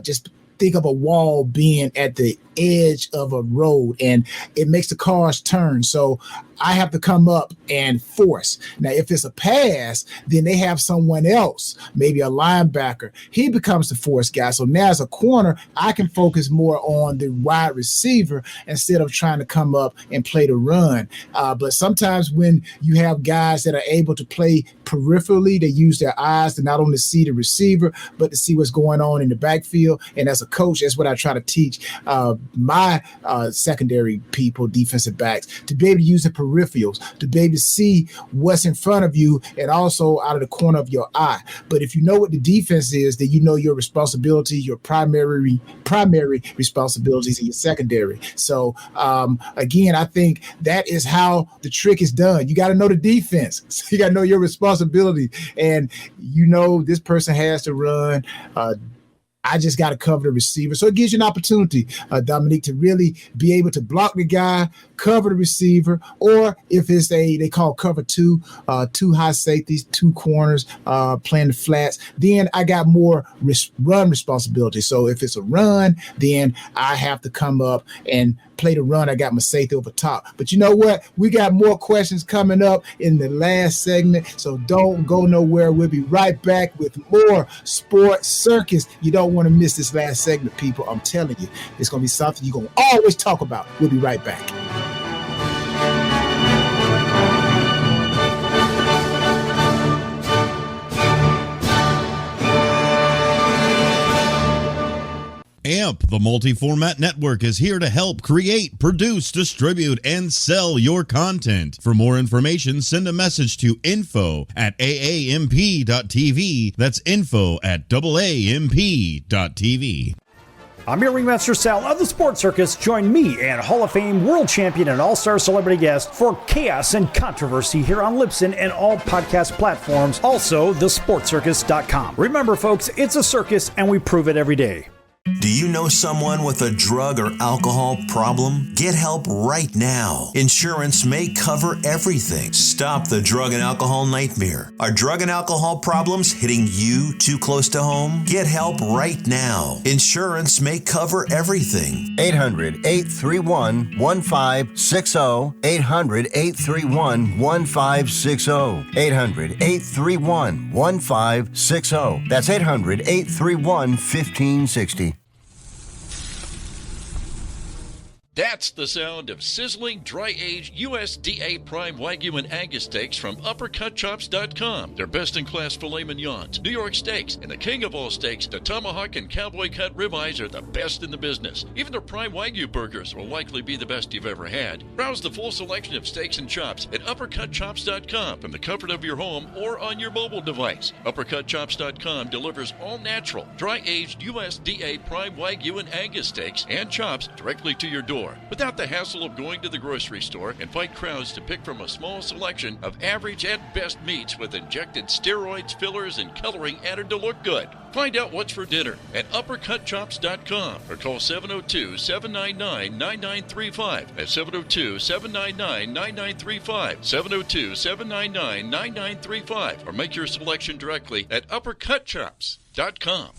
Just think of a wall being at the edge of a road, and it makes the cars turn. So I have to come up and force. Now, if it's a pass, then they have someone else, maybe a linebacker. He becomes the force guy. So now as a corner, I can focus more on the wide receiver instead of trying to come up and play the run. But sometimes when you have guys that are able to play peripherally, they use their eyes to not only see the receiver, but to see what's going on in the backfield. And as a coach, that's what I try to teach my secondary people, defensive backs, to be able to use the peripherals, to be able to see what's in front of you and also out of the corner of your eye. But if you know what the defense is, then you know your responsibility, your primary responsibilities, and your secondary. So again, I think that is how the trick is done. You got to know the defense. So you got to know your responsibility, and you know this person has to run. I just got to cover the receiver. So it gives you an opportunity, Dominic, to really be able to block the guy, cover the receiver, or if it's they call cover two high safeties, 2 corners, playing the flats, then I got more run responsibility. So if it's a run, then I have to come up and play the run. I got my safety over top. But you know what? We got more questions coming up in the last segment, so don't go nowhere. We'll be right back with more Sports Circus. You don't want to miss this last segment, people. I'm telling you, it's going to be something you're going to always talk about. We'll be right back. AMP, the multi-format network, is here to help create, produce, distribute, and sell your content. For more information, send a message to info@aamp.tv. That's info@aamp.tv. I'm your Ringmaster Sal of the Sports Circus. Join me and Hall of Fame world champion and all-star celebrity guest for chaos and controversy here on Libsyn and all podcast platforms. Also, TheSportsCircus.com. Remember, folks, it's a circus and we prove it every day. Do you know someone with a drug or alcohol problem? Get help right now. Insurance may cover everything. Stop the drug and alcohol nightmare. Are drug and alcohol problems hitting you too close to home? Get help right now. Insurance may cover everything. 800-831-1560. 800-831-1560. 800-831-1560. That's 800-831-1560. That's the sound of sizzling, dry-aged USDA prime Wagyu and Angus steaks from UpperCutChops.com. Their best-in-class filet mignons, New York steaks, and the king of all steaks, the tomahawk and cowboy cut ribeyes are the best in the business. Even their prime Wagyu burgers will likely be the best you've ever had. Browse the full selection of steaks and chops at UpperCutChops.com from the comfort of your home or on your mobile device. UpperCutChops.com delivers all-natural, dry-aged USDA prime Wagyu and Angus steaks and chops directly to your door, without the hassle of going to the grocery store and fight crowds to pick from a small selection of average and best meats with injected steroids, fillers, and coloring added to look good. Find out what's for dinner at UpperCutChops.com or call 702-799-9935. That's 702-799-9935. 702-799-9935. Or make your selection directly at UpperCutChops.com.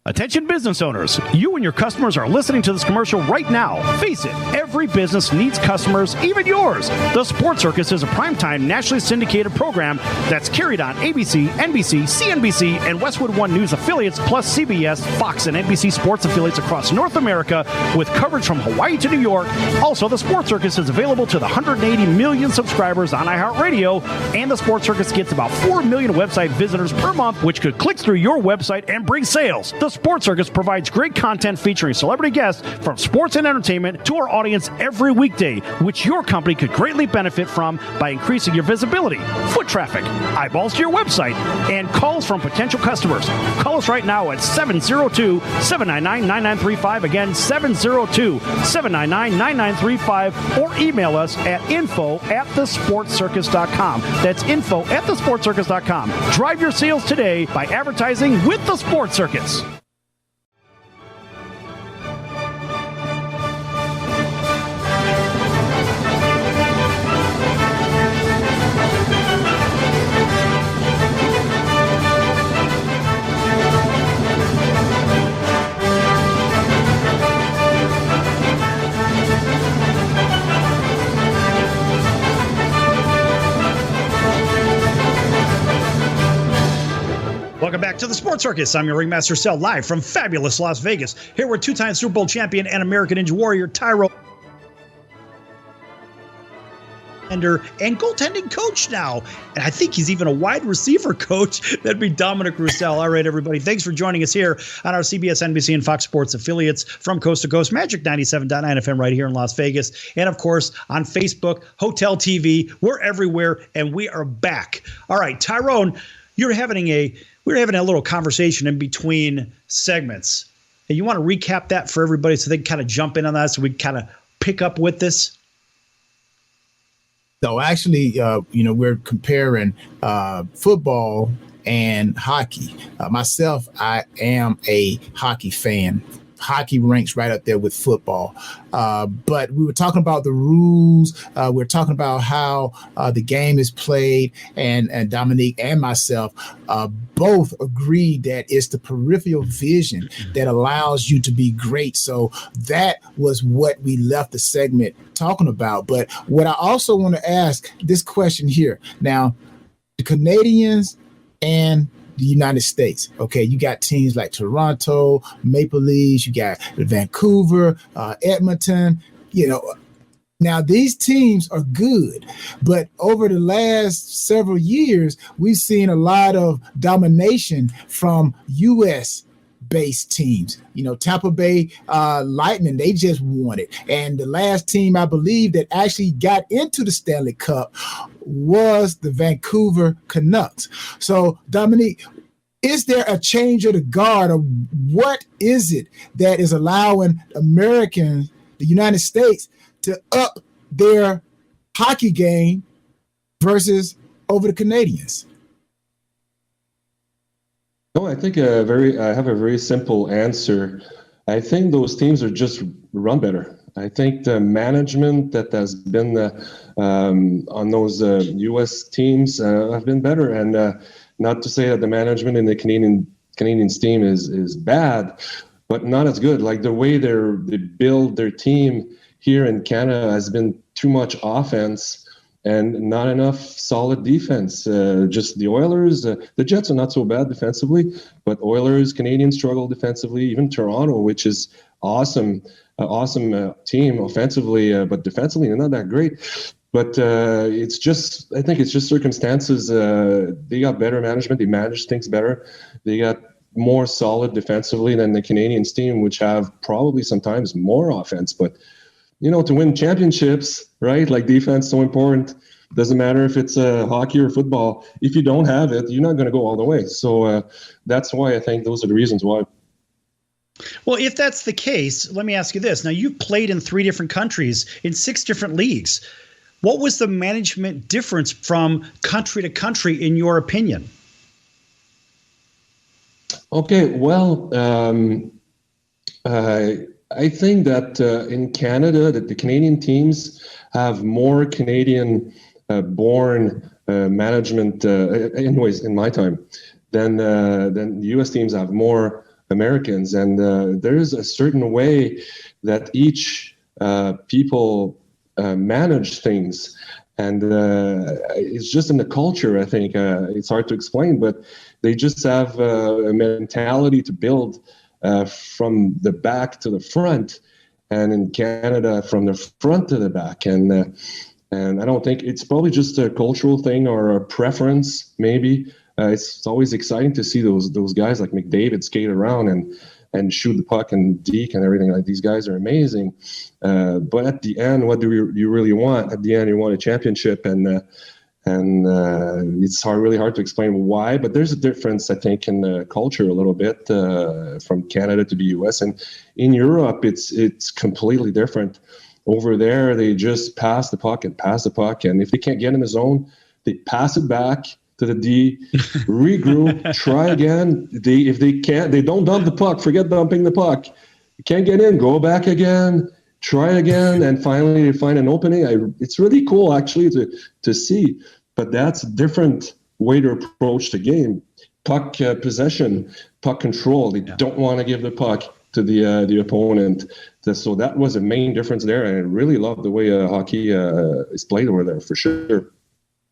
Attention business owners, you and your customers are listening to this commercial right now. Face it, every business needs customers, even yours. The Sports Circus is a primetime nationally syndicated program that's carried on ABC, NBC, CNBC, and Westwood One News affiliates, plus CBS, Fox, and NBC sports affiliates across North America, with coverage from Hawaii to New York. Also, the Sports Circus is available to the 180 million subscribers on iHeartRadio, and the Sports Circus gets about 4 million website visitors per month, which could click through your website and bring sales. The Sports Circus provides great content featuring celebrity guests from sports and entertainment to our audience every weekday, which your company could greatly benefit from by increasing your visibility, foot traffic, eyeballs to your website, and calls from potential customers. Call us right now at 702-799-9935. Again, 702-799-9935, or email us at info@thesportscircus.com. That's info@thesportscircus.com. Drive your sales today by advertising with the Sports Circus. back to the Sports Circus. I'm your Ringmaster Sal, live from fabulous Las Vegas. Here with two-time Super Bowl champion and American Ninja Warrior Tyro and goaltending coach now. And I think he's even a wide receiver coach. That'd be Dominic Roussel. All right, everybody. Thanks for joining us here on our CBS, NBC, and Fox Sports affiliates from coast to coast. Magic 97.9 FM right here in Las Vegas. And, of course, on Facebook, Hotel TV. We're everywhere, and we are back. All right, Tyrone, we were having a little conversation in between segments. And you want to recap that for everybody so they can kind of jump in on that so we can kind of pick up with this? So actually, we're comparing football and hockey. Myself, I am a hockey fan. Hockey ranks right up there with football. But we were talking about the rules. We're talking about how the game is played. And Dominic and myself both agreed that it's the peripheral vision that allows you to be great. So that was what we left the segment talking about. But what I also want to ask this question here. Now, the Canadians and the United States. Okay, you got teams like Toronto, Maple Leafs, you got Vancouver, Edmonton. Now these teams are good, but over the last several years, we've seen a lot of domination from U.S. based teams. Tampa Bay Lightning, they just won it. And the last team, I believe, that actually got into the Stanley Cup was the Vancouver Canucks. So, Dominic, is there a change of the guard, or what is it that is allowing Americans, the United States, to up their hockey game versus over the Canadians? No, I think I have a very simple answer. I think those teams are just run better. I think the management that has been on those U.S. teams have been better. And not to say that the management in the Canadians team is bad, but not as good. Like the way they build their team here in Canada has been too much offense and not enough solid defense. Just the Oilers, the Jets are not so bad defensively, but Oilers, Canadians struggle defensively. Even Toronto, which is awesome team offensively, but defensively they're not that great. But I think it's just circumstances. They got better management. They manage things better. They got more solid defensively than the Canadians team, which have probably sometimes more offense. But to win championships, right? Like defense, so important. Doesn't matter if it's hockey or football. If you don't have it, you're not going to go all the way. So that's why I think those are the reasons why. Well, if that's the case, let me ask you this. Now, you've played in 3 different countries in 6 different leagues. What was the management difference from country to country, in your opinion? Okay, well, I think that in Canada, that the Canadian teams have more Canadian-born management, anyways, in my time, than the U.S. teams have more Americans. And there is a certain way that each people manage things. And it's just in the culture, I think. It's hard to explain, but they just have a mentality to build from the back to the front, and in Canada from the front to the back. And I don't think it's probably just a cultural thing or a preference. Maybe it's always exciting to see those guys like McDavid skate around and shoot the puck and deke and everything. Like, these guys are amazing. But at the end, what do you really want? At the end, you want a championship, and it's really hard to explain why, but there's a difference, I think, in the culture a little bit from Canada to the U.S. And in Europe, it's completely different. Over there, they just pass the puck, and if they can't get in the zone, they pass it back to the D, regroup, try again. If they can't, they don't dump the puck. Forget dumping the puck. You can't get in, go back again. Try again, and finally you find an opening. It's really cool, actually, to see. But that's a different way to approach the game. Puck possession, puck control. They don't want to give the puck to the opponent. So that was a main difference there. And I really love the way hockey is played over there, for sure.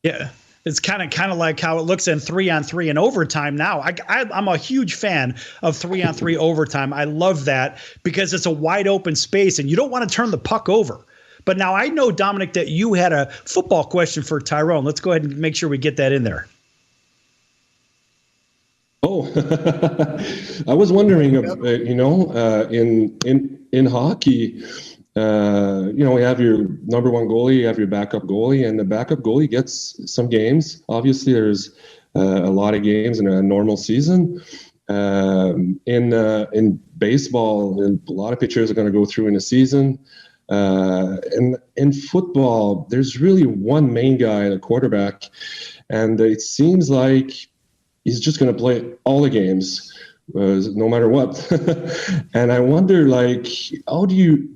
Yeah. It's kind of like how it looks in 3-on-3 in overtime now. I'm a huge fan of 3-on-3 overtime. I love that because it's a wide open space and you don't want to turn the puck over. But now I know, Dominic, that you had a football question for Tyrone. Let's go ahead and make sure we get that in there. Oh, I was wondering, in hockey, you have your number one goalie, you have your backup goalie, and the backup goalie gets some games. Obviously, there's a lot of games in a normal season. In baseball, a lot of pitchers are going to go through in a season. And in football, there's really one main guy, the quarterback, and it seems like he's just going to play all the games, no matter what. And I wonder, how do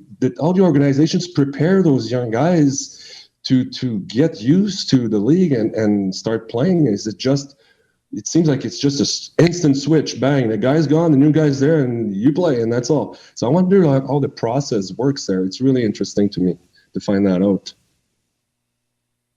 organizations prepare those young guys to get used to the league and start playing? Is it just? It seems like it's just an instant switch, bang, the guy's gone, the new guy's there, and you play, and that's all. So I wonder how the process works there. It's really interesting to me to find that out.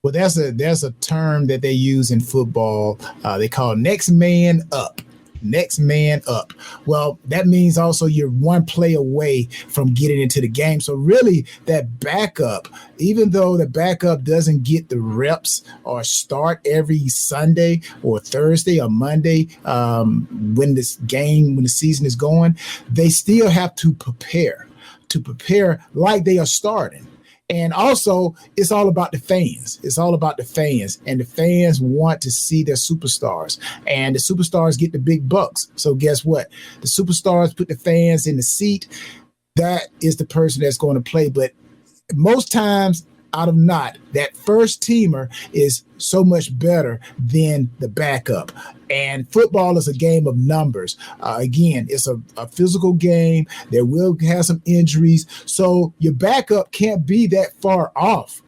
Well, there's a term that they use in football. They call next man up. Next man up. Well, that means also you're one play away from getting into the game. So really that backup, even though the backup doesn't get the reps or start every Sunday or Thursday or Monday when the season is going, they still have to prepare like they are starting. And also, it's all about the fans. It's all about the fans. And the fans want to see their superstars. And the superstars get the big bucks. So guess what? The superstars put the fans in the seat. That is the person that's going to play. But most times, out of not, that first teamer is so much better than the backup. And football is a game of numbers. Again, it's a physical game. There will have some injuries. So your backup can't be that far off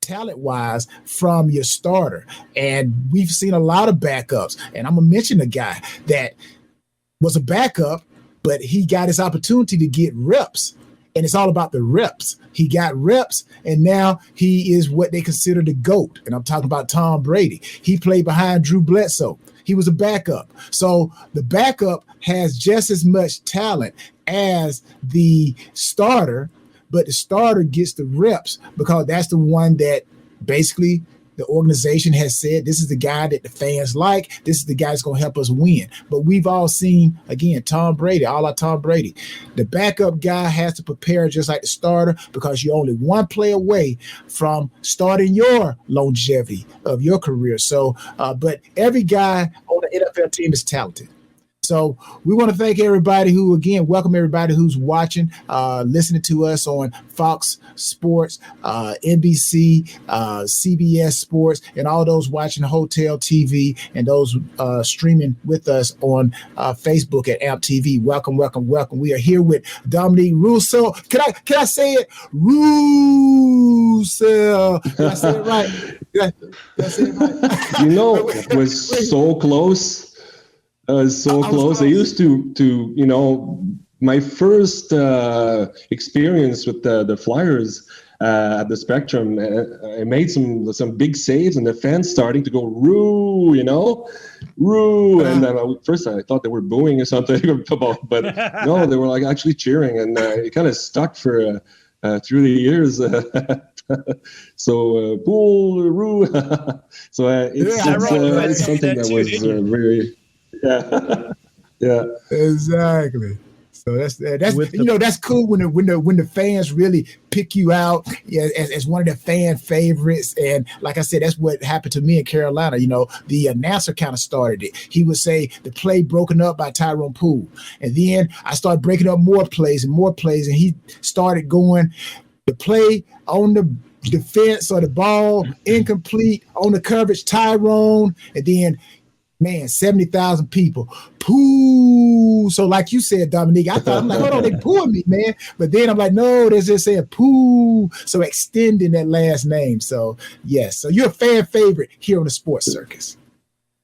talent-wise from your starter. And we've seen a lot of backups. And I'm going to mention a guy that was a backup, but he got his opportunity to get reps. And it's all about the reps. He got reps, and now he is what they consider the GOAT. And I'm talking about Tom Brady. He played behind Drew Bledsoe. He was a backup. So the backup has just as much talent as the starter, but the starter gets the reps because that's the one that basically the organization has said, this is the guy that the fans like. This is the guy that's going to help us win. But we've all seen, again, Tom Brady, a la Tom Brady. The backup guy has to prepare just like the starter because you're only one play away from starting your longevity of your career. So, but every guy on the NFL team is talented. So we want to thank everybody welcome everybody who's watching, listening to us on Fox Sports, NBC, CBS Sports, and all those watching Hotel TV and those streaming with us on Facebook at AMP TV. Welcome, welcome, welcome. We are here with Dominic Roussel. Can I say it? Roussel. Did I say it right? Did I say it right? It was so close. So close. I used to, my first experience with the Flyers at the Spectrum, I made some big saves, and the fans starting to go Roo, Roo, and then at first I thought they were booing or something, but no, they were actually cheering, and it kind of stuck for through the years. So Bull Roo. So it's something that was very. Yeah, exactly. So that's that's cool when the fans really pick you out as one of their fan favorites. And like I said, that's what happened to me in Carolina. The announcer kind of started it. He would say the play broken up by Tyrone Poole, and then I started breaking up more plays, and he started going the play on the defense or the ball incomplete on the coverage, Tyrone, and then. Man, 70,000 people. Pooh. So like you said, Dominic, I'm like, hold on, they pooing me, man. But then I'm like, no, they're just saying pooh. So extending that last name. So yes. So you're a fan favorite here on the Sports Circus.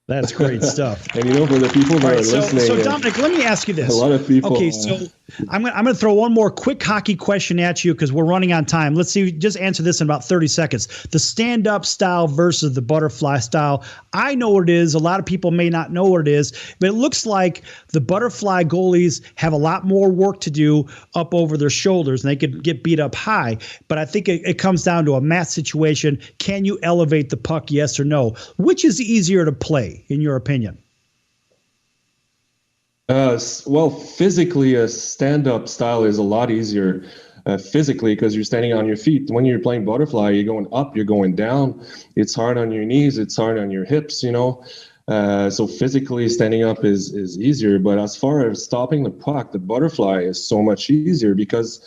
That's great stuff. And for the people that are listening. So Dominic, let me ask you this. A lot of people. Okay, so I'm going to throw one more quick hockey question at you because we're running on time. Let's see. Just answer this in about 30 seconds. The stand-up style versus the butterfly style. I know what it is. A lot of people may not know what it is, but it looks like the butterfly goalies have a lot more work to do up over their shoulders, and they could get beat up high. But I think it comes down to a math situation. Can you elevate the puck, yes or no? Which is easier to play, in your opinion? Well, physically, a stand-up style is a lot easier physically because you're standing on your feet. When you're playing butterfly, you're going up, you're going down. It's hard on your knees. It's hard on your hips, So physically, standing up is easier. But as far as stopping the puck, the butterfly is so much easier because,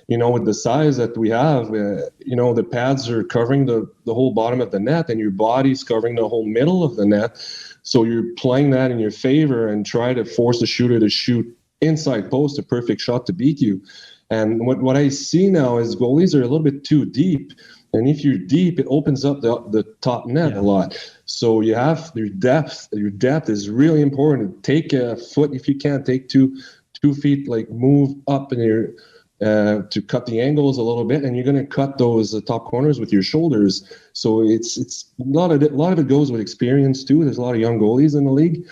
with the size that we have, the pads are covering the whole bottom of the net and your body's covering the whole middle of the net. So you're playing that in your favor and try to force the shooter to shoot inside post, a perfect shot to beat you. And what I see now is goalies are a little bit too deep. And if you're deep, it opens up the top net a lot. So you have your depth. Your depth is really important. Take a foot if you can. Take two feet, like move up in your to cut the angles a little bit, and you're going to cut those top corners with your shoulders. So it's a lot of it goes with experience too. There's a lot of young goalies in the league,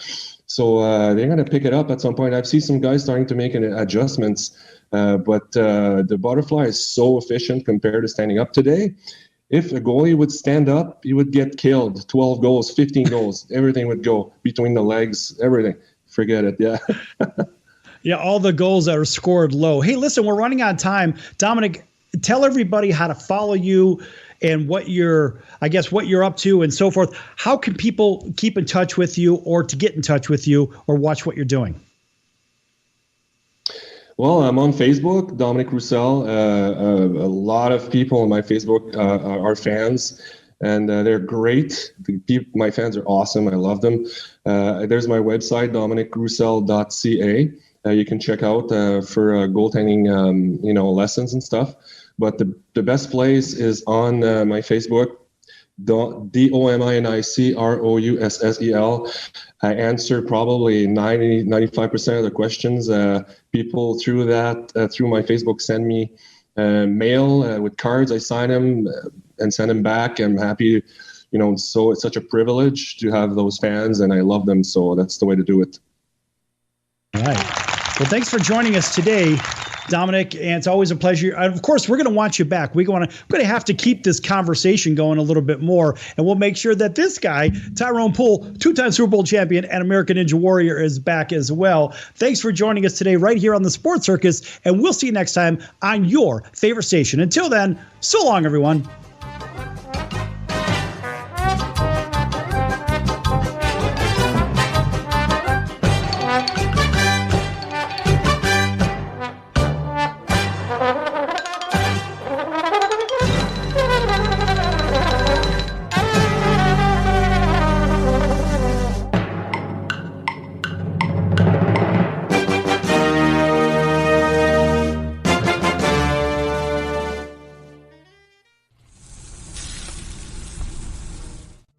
so they're going to pick it up at some point. I've seen some guys starting to make adjustments, but the butterfly is so efficient compared to standing up today. If a goalie would stand up, he would get killed. 12 goals, 15 goals, everything would go between the legs, everything. Forget it. Yeah. Yeah, all the goals that are scored low. Hey, listen, we're running out of time. Dominic, tell everybody how to follow you and what you're up to and so forth. How can people keep in touch with you or to get in touch with you or watch what you're doing? Well, I'm on Facebook, Dominic Roussel. A lot of people on my Facebook are fans, and they're great. My fans are awesome. I love them. There's my website, dominicroussel.ca. You can check out for goaltending, lessons and stuff. But the best place is on my Facebook, DOMINICROUSSEL. I answer probably 95% of the questions. People through my Facebook send me mail with cards. I sign them and send them back. I'm happy, so it's such a privilege to have those fans, and I love them. So that's the way to do it. All right. Well, thanks for joining us today, Dominic, and it's always a pleasure. Of course, we're going to want you back. We're going to have to keep this conversation going a little bit more, and we'll make sure that this guy, Tyrone Poole, two-time Super Bowl champion and American Ninja Warrior, is back as well. Thanks for joining us today right here on the Sports Circus, and we'll see you next time on your favorite station. Until then, so long, everyone.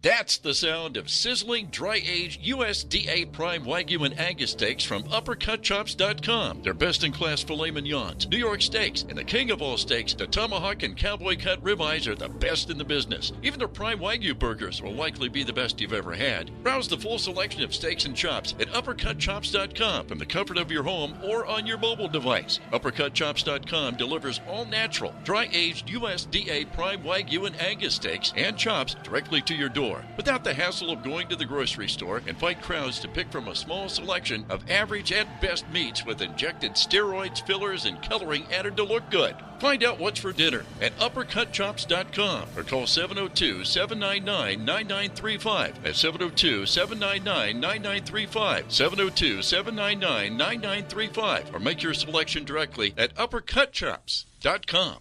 That's the sound of sizzling, dry-aged USDA Prime Wagyu and Angus steaks from UpperCutChops.com. Their best-in-class filet mignons, New York steaks, and the king of all steaks, the tomahawk and cowboy cut ribeyes are the best in the business. Even their Prime Wagyu burgers will likely be the best you've ever had. Browse the full selection of steaks and chops at UpperCutChops.com from the comfort of your home or on your mobile device. UpperCutChops.com delivers all-natural, dry-aged USDA Prime Wagyu and Angus steaks and chops directly to your door, without the hassle of going to the grocery store and fight crowds to pick from a small selection of average at best meats with injected steroids, fillers, and coloring added to look good. Find out what's for dinner at UpperCutChops.com or call 702-799-9935. That's 702-799-9935. 702-799-9935. Or make your selection directly at UpperCutChops.com.